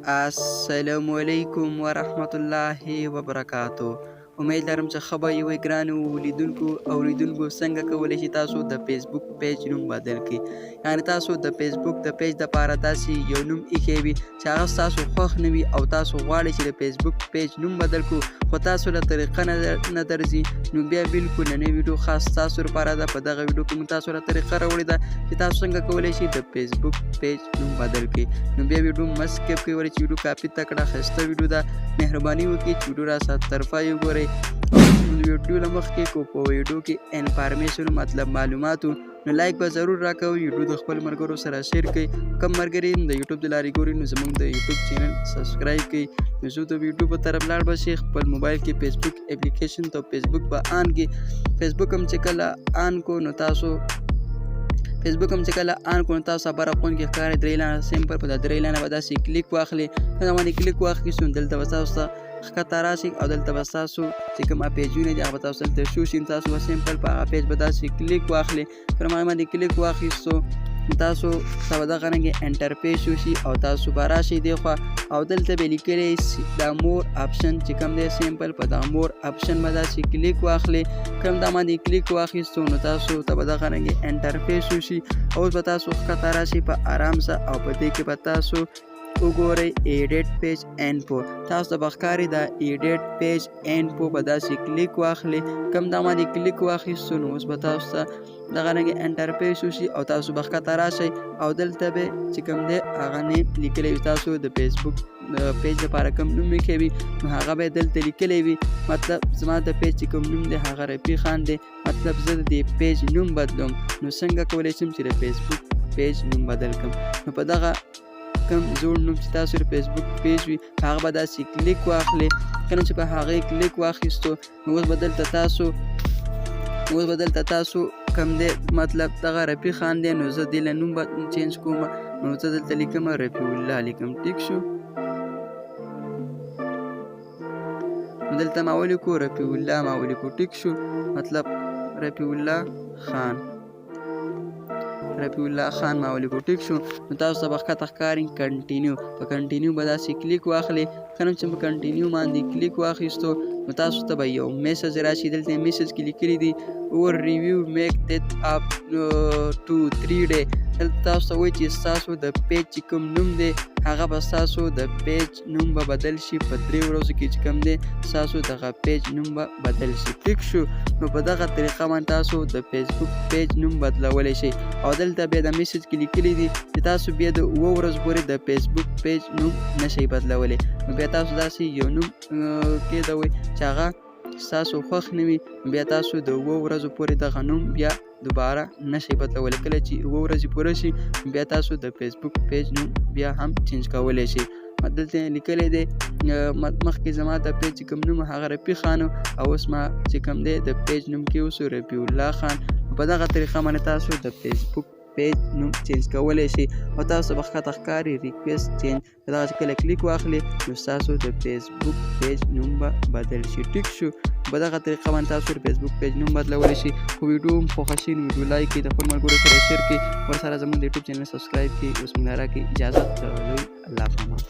السلام علیکم ورحمت الله وبرکاتو. امید لرم چې ښه به یې وي ګرانو لیدونکو اوریدونکو. څنګه کولی شئ تاسو د فیسبوک پیج نوم بدل کړئ؟ یعنې تاسو د فیسبوک د پیج دپاره داسې یو نوم ایښی وي چې هغه ستاسو خوښ نه وي او تاسو غواړئ چې د فیسبوک پیج نوم بدل کړو خو تاسو له طریقه نه درځي، نو بیا بالکل نننۍ ویډیو خاص تاسو لپاره ده. په دغه ویډیو کې موږ تاسو له طریقه راوړې ده چې تاسو څنګه کولی شئ د فیسبوک پیج نوم بدل کړئ. نو بیا ویډیو مه سکپ کوئ ولې چې ویډیو کافي تکړه ښایسته ویډیو ده. مهرباني وکړئ چې ویډیو را طرفه یې وګورئ. ویډیو له مخکې کو په ویډیو کې انفارمیشن مطلب معلوماتو نو لایک به ضرور راکوئ. ویډیو د خپل ملګرو سره شیر کړئ. کم ملګري د یوټیوب د لارې ګوري نو زموږ د یوټیوب چینل سبسکرایب کړئ. نو زه د ویډیو په طرف لاړ به شئ. خپل موبایل کې فیسبوک اپلیکیشن ته فیسبوک به آن کړئ. فیسبوک هم چې کله آن کو نو تاسو خبره اخوند کې ښکاري درې لانه سیمپل په دا درې لانه به داسې کلیک واخلئ. کله باندې کلیک واخیستو نو دلته به تاسو ته ښکته راشئ او دلته به ستاسو چې کوم پیجونه دي هغه به تاسو دلته شو شي. تاسو به سیمپل په هغه پیج به داسې کلیک واخلئ. کله باندې کلیک واخیستو تاسو ته به دغه رنګې انټرفیس وشي او تاسو به راشئ دې خوا او دلته به لیکلی دا مور آپشن چې کوم دی سیمپل په دغه مور آپشن به داسې کلیک واخلئ. کله دا باندې کلیک واخیستو نو تاسو ته به دغه رنګې انټرفیس وشي. اوس به تاسو ښکته راشئ په آرام سره او په دې کې به تاسو وګورئ ایډیټ پیج انفو. تاسو ته به ښکاري دا ایډیټ پیج انفو به داسې کلیک واخلئ. کم دا باندې کلیک واخیستو نو اوس به تاسو ته دغه رنګې انټرفیس وشي او تاسو به ښکته راشئ او دلته به چې کوم دی هغه نیم لیکلی وي. تاسو د فیسبوک پیج لپاره کوم نوم ایښی وي نو هغه به یې دلته لیکلی وي. مطلب زما د پیج چې کوم نوم دی هغه رفیق خان دی. مطلب زه د دې پیج نوم بدلوم. نو څنګه کولی شم چې د فیسبوک پیج نوم بدل کړم؟ نو په دغه کوم زوړ نوم چې تاسو د فیسبوک پیج وي هغه به داسې کلیک واخلئ. کله چې په هغې کلیک واخیستو نو اوس به دلته تاسو کوم دی مطلب دغه رفیق خان دی نو زه دې له نوم به چینج کوم. نو زه دلته لیکم رفیع الله لیکم. ټیک شو. نو دلته ما ولیکو رفیع الله ما ولیکو. ټیک شو. مطلب رفیع الله خان ما ولیکو. ټیک شو. نو تاسو ته به ښکته ښکاري کنټینیو. په کنټینیو به داسې کلیک واخلئ. کله چې په کنټینیو باندې کلیک واخیستو نو تاسو ته به یو میسج راشي. دلته میسج کې لیکلي دي اور ریویو میک دیت اپ ټو 3 ډے. دلته تاسو ته وایي چې ستاسو د پیج چې کوم نوم دی هغه به ستاسو د پیج نوم به بدل شي په 3 ورځو کې چې کوم دی ستاسو دغه پیج نوم به بدل شي. ټیک شو. نو په دغه طریقه باندې تاسو د فیسبوک پیج نوم بدلولی شئ او دلته بیا د میسج کې لیکلي دي چې تاسو بیا د 7 ورځو پورې د فیسبوک پیج نوم نشئ بدلولی. نو بیا تاسو داسې یو نوم کېدوئ چې هغه ستاسو خوښ نه وي. بیا تاسو د 7 ورځو پورې دغه نوم بیا دوباره نشئ بدلولی. کله چې 7 ورځې پوره شي بیا تاسو د فیسبوک پیج نوم بیا هم چینج کولی شئ. دلته لیکلی دی مخکې زما د پیج چې کوم نوم هغه رفیع خان او اوس ما چې کوم دی د پیج نوم کې اوس رفیع الله خان. په دغه طریقه باندې تاسو د فیسبوک پیج نوم چینج کولی شئ او تاسو به ښکته ښکاري ریکویسټ چینج. په دغه چې کله کلیک واخلئ نو ستاسو د فیسبوک پیج نوم به بدل شي. ټیک شو. په دغه طریقه باندې تاسو د فیسبوک پیج نوم بدلولی شئ. خو ویډیو هم خوښه شي نو ویډیو لایک کړئ، د خپل ملګرو سره شیر کړئ، ورسره زموږ د یوټیوب چینل سبسکرایب کړئ. اوس موږ نه راکړئ اجازه. د لوی الله پامان.